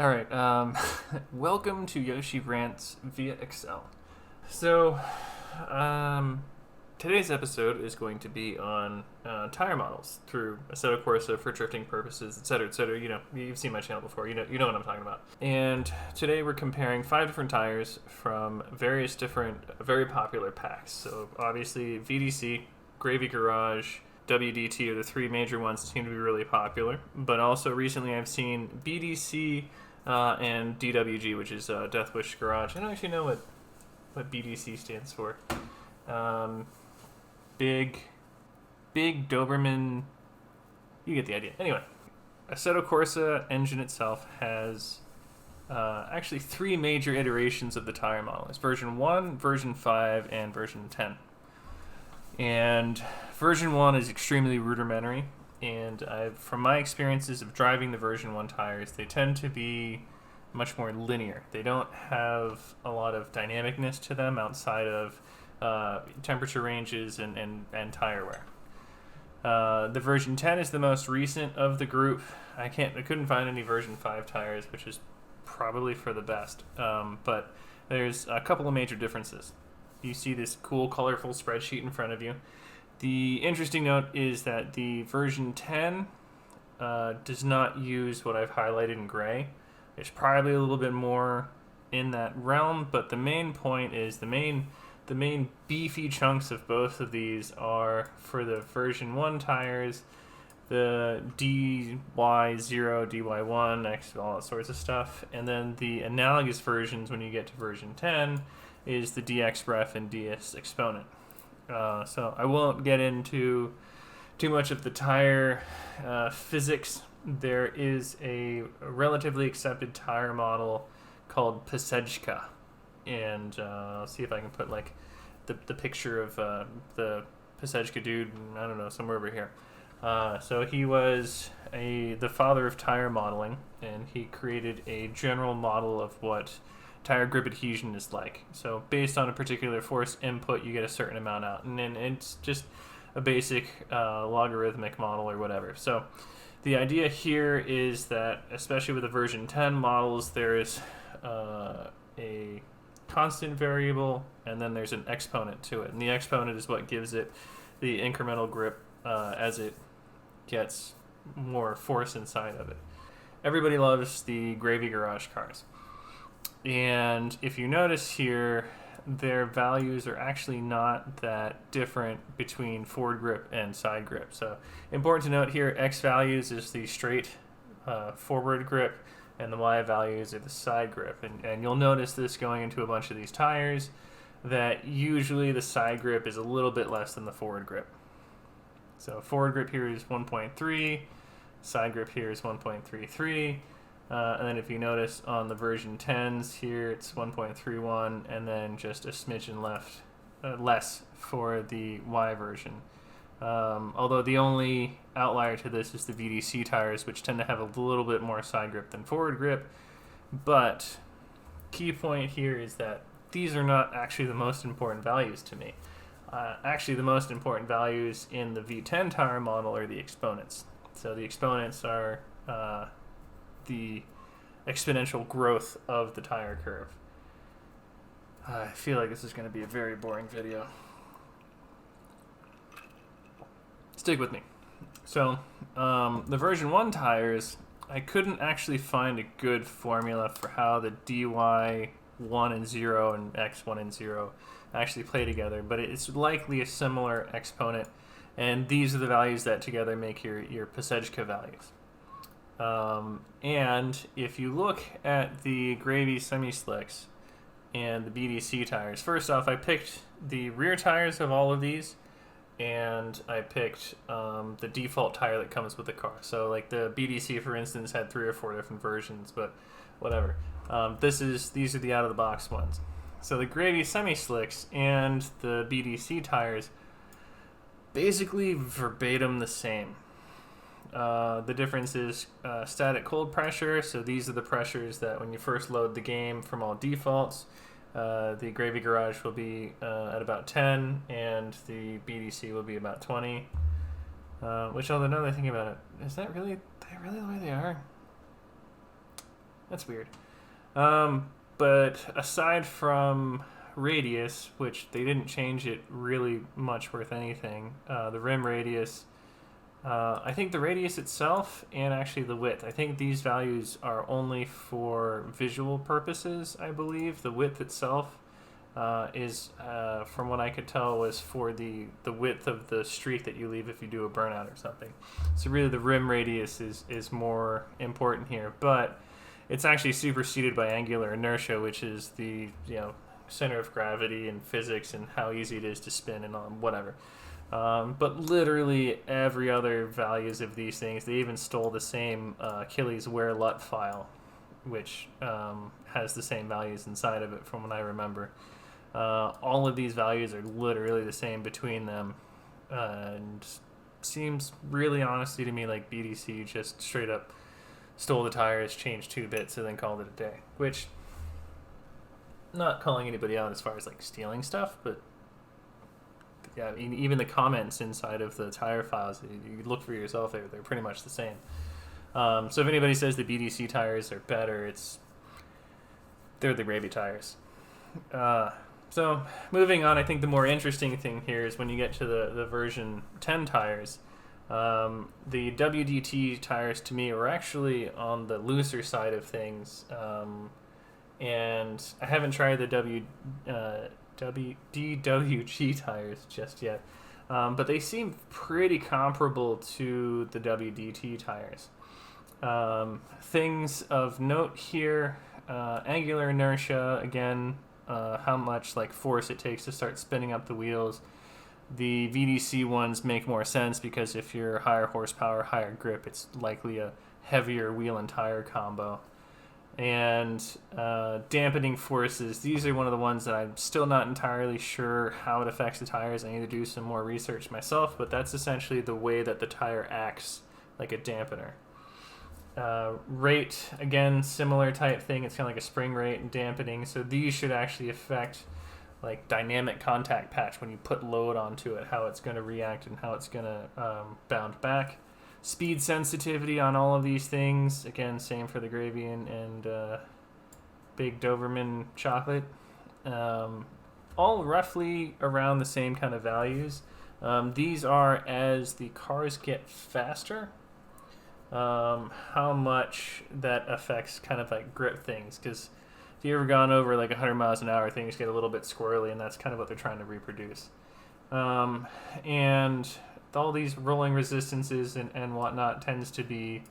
All right. Welcome to Yoshi Rants via Excel. So, um, today's episode is going to be on tire models through Assetto Corsa for drifting purposes, etc., etc. You know, you've seen my channel before. You know what I'm talking about. And today we're comparing 5 different tires from various different, very popular packs. So obviously VDC, Gravy Garage, WDT are the 3 major ones that seem to be really popular. But also recently I've seen BDC and DWG, which is Death Wish Garage. I don't actually know what BDC stands for. Big Doberman. You get the idea. Anyway, Assetto Corsa engine itself has actually 3 major iterations of the tire model. It's version 1, version 5, and version 10. And version 1 is extremely rudimentary, and from my experiences of driving the version 1 tires, they tend to be much more linear. They don't have a lot of dynamicness to them outside of temperature ranges and tire wear. The version 10 is the most recent of the group. I couldn't find any version 5 tires, which is probably for the best. But there's a couple of major differences. You see this cool, colorful spreadsheet in front of you. The interesting note is that the version 10 does not use what I've highlighted in gray. There's probably a little bit more in that realm, but the main point is the main beefy chunks of both of these are for the version 1 tires, the DY0, DY1, X, all that sorts of stuff, and then the analogous versions when you get to version 10 is the DX Ref and DS Exponent. So I won't get into too much of the tire physics. There is a relatively accepted tire model called PACEJKA, and I'll see if I can put like the picture of the PACEJKA dude, I don't know, somewhere over here. So he was the father of tire modeling, and he created a general model of what tire grip adhesion is like. So based on a particular force input, you get a certain amount out, and then it's just a basic logarithmic model or whatever. So the idea here is that, especially with the version 10 models, there is a constant variable, and then there's an exponent to it, and the exponent is what gives it the incremental grip as it gets more force inside of it. Everybody loves the Gravy Garage cars. And if you notice here, their values are actually not that different between forward grip and side grip. So important to note here, X values is the straight forward grip, and the Y values are the side grip. And you'll notice this going into a bunch of these tires, that usually the side grip is a little bit less than the forward grip. So forward grip here is 1.3, side grip here is 1.33. And then if you notice on the version 10s here, it's 1.31, and then just a smidgen less for the Y version. Although the only outlier to this is the VDC tires, which tend to have a little bit more side grip than forward grip. But key point here is that these are not actually the most important values to me. Actually, the most important values in the V10 tire model are the exponents. So the exponents are the exponential growth of the tire curve. I feel like this is going to be a very boring video. Stick with me. So, the version 1 tires, I couldn't actually find a good formula for how the DY1 and 0 and X1 and 0 actually play together, but it's likely a similar exponent, and these are the values that together make your PACEJKA values. And if you look at the Gravy semi-slicks and the BDC tires, first off, I picked the rear tires of all of these, and I picked the default tire that comes with the car. So like the BDC, for instance, had 3 or 4 different versions, but whatever. These are the out-of-the-box ones. So the Gravy semi-slicks and the BDC tires, basically verbatim the same. The difference is static cold pressure, so these are the pressures that when you first load the game from all defaults, the Gravy Garage will be at about 10, and the BDC will be about 20. Which, although now that I think about it, is that really the way they are? That's weird. But aside from radius, which they didn't change it really much worth anything, the rim radius, I think the radius itself and actually the width, I think these values are only for visual purposes, I believe. The width itself is, from what I could tell, was for the width of the streak that you leave if you do a burnout or something. So really the rim radius is more important here, but it's actually superseded by angular inertia, which is the center of gravity and physics and how easy it is to spin and whatever. But literally every other values of these things, they even stole the same Achilles wear-lut file, which has the same values inside of it from what I remember. All of these values are literally the same between them, and seems really honestly to me like BDC just straight up stole the tires, changed 2 bits, and then called it a day. Which, not calling anybody out as far as like stealing stuff, but yeah, even the comments inside of the tire files, you look for yourself, they're pretty much the same. So if anybody says the BDC tires are better, they're the gravy tires. So moving on, I think the more interesting thing here is when you get to the version 10 tires. The WDT tires to me were actually on the looser side of things, and I haven't tried the DWG tires just yet, but they seem pretty comparable to the WDT tires. Things of note here, angular inertia, again, how much like force it takes to start spinning up the wheels. The VDC ones make more sense because if you're higher horsepower, higher grip, it's likely a heavier wheel and tire combo. And dampening forces, these are one of the ones that I'm still not entirely sure how it affects the tires. I need to do some more research myself, but that's essentially the way that the tire acts like a dampener. Rate, again, similar type thing. It's kind of like a spring rate and dampening. So these should actually affect like dynamic contact patch when you put load onto it, how it's going to react and how it's going to bound back. Speed sensitivity on all of these things, again, same for the gravy and big Doberman chocolate. All roughly around the same kind of values. These are as the cars get faster, how much that affects kind of like grip things, because if you've ever gone over like 100 miles an hour, things get a little bit squirrely, and that's kind of what they're trying to reproduce. And all these rolling resistances and whatnot tends to be,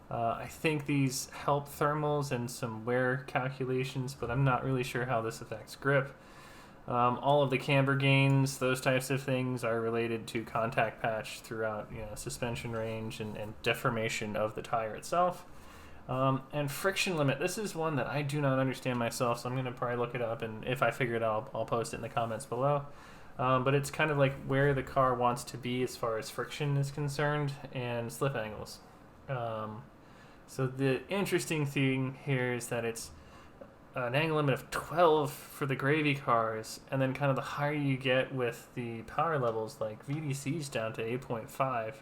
I think these help thermals and some wear calculations, but I'm not really sure how this affects grip. All of the camber gains, those types of things are related to contact patch throughout suspension range and deformation of the tire itself. And friction limit, this is one that I do not understand myself, so I'm going to probably look it up, and if I figure it out, I'll post it in the comments below. But it's kind of like where the car wants to be as far as friction is concerned and slip angles. So the interesting thing here is that it's an angle limit of 12 for the gravy cars, and then kind of the higher you get with the power levels, like VDC's down to 8.5.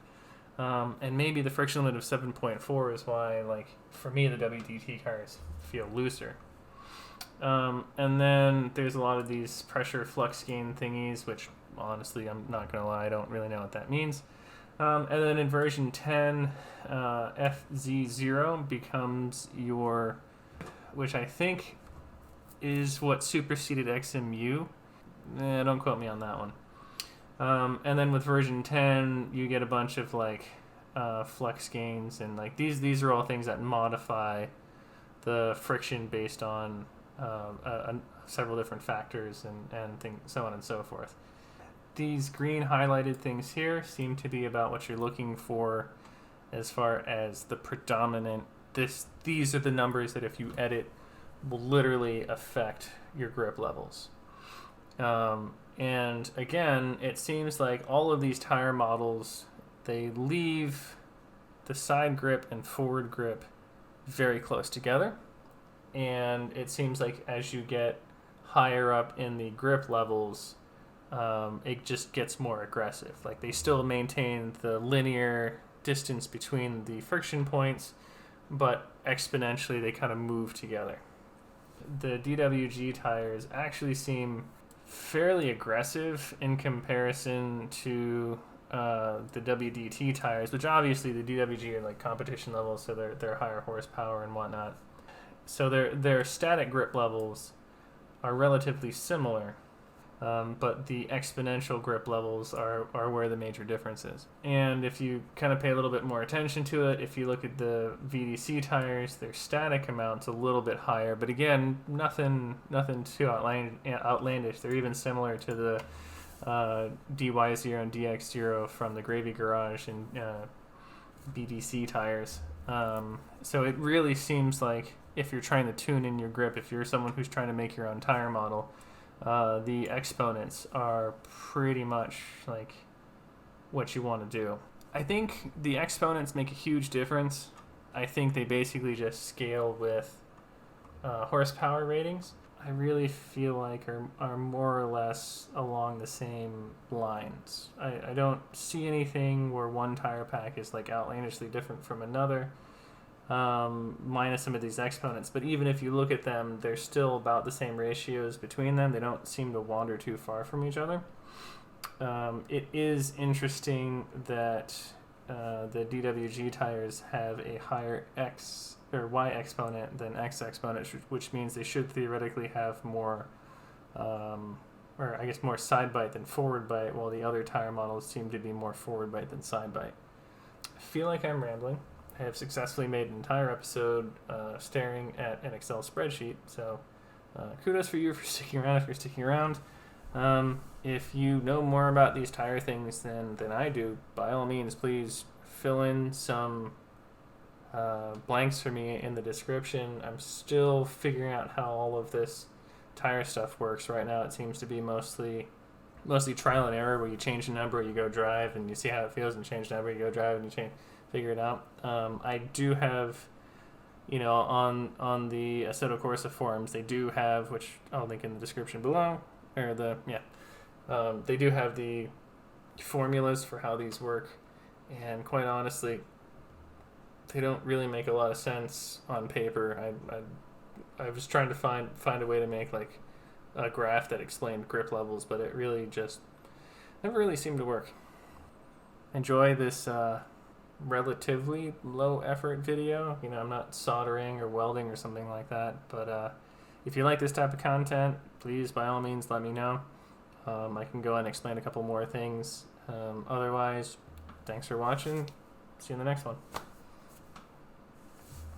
And maybe the friction limit of 7.4 is why, like, for me, the WDT cars feel looser. And then there's a lot of these pressure flux gain thingies, which honestly, I'm not going to lie, I don't really know what that means. And then in version 10, FZ0 becomes your, which I think is what superseded XMU. Don't quote me on that one. And then with version 10, you get a bunch of like flux gains, and like these are all things that modify the friction based on several different factors and so on and so forth. These green highlighted things here seem to be about what you're looking for as far as the predominant. These are the numbers that if you edit will literally affect your grip levels. And again, it seems like all of these tire models, they leave the side grip and forward grip very close together. And it seems like as you get higher up in the grip levels, it just gets more aggressive. Like they still maintain the linear distance between the friction points, but exponentially they kind of move together. The DWG tires actually seem fairly aggressive in comparison to the WDT tires, which obviously the DWG are like competition levels, so they're higher horsepower and whatnot. So their static grip levels are relatively similar, but the exponential grip levels are where the major difference is. And if you kind of pay a little bit more attention to it, if you look at the VDC tires, their static amount's a little bit higher, but again, nothing too outlandish. They're even similar to the DY0 and DX0 from the Gravy Garage and BDC tires. So it really seems like if you're trying to tune in your grip, if you're someone who's trying to make your own tire model, the exponents are pretty much like what you want to do. I think the exponents make a huge difference. I think they basically just scale with horsepower ratings. I really feel like are more or less along the same lines. I don't see anything where one tire pack is like outlandishly different from another, minus some of these exponents. But even if you look at them, they're still about the same ratios between them. They don't seem to wander too far from each other. It is interesting that the DWG tires have a higher X or Y exponent than X exponent, which means they should theoretically have more, or I guess more side bite than forward bite, while the other tire models seem to be more forward bite than side bite. I feel like I'm rambling. I have successfully made an entire episode staring at an Excel spreadsheet, so kudos for you for sticking around if you're sticking around. If you know more about these tire things than I do, by all means, please fill in some blanks for me in the description. I'm still figuring out how all of this tire stuff works. Right now it seems to be mostly trial and error, where you change the number, you go drive, and you see how it feels, and change the number, you go drive, and you figure it out. I do have, on the Assetto Corsa forums, they do have, which I'll link in the description below, they do have the formulas for how these work, and quite honestly, they don't really make a lot of sense on paper. I was trying to find a way to make like a graph that explained grip levels, but it really just never really seemed to work. Enjoy this relatively low effort video. I'm not soldering or welding or something like that, but if you like this type of content, please by all means let me know. I can go and explain a couple more things. Otherwise, thanks for watching. See you in the next one.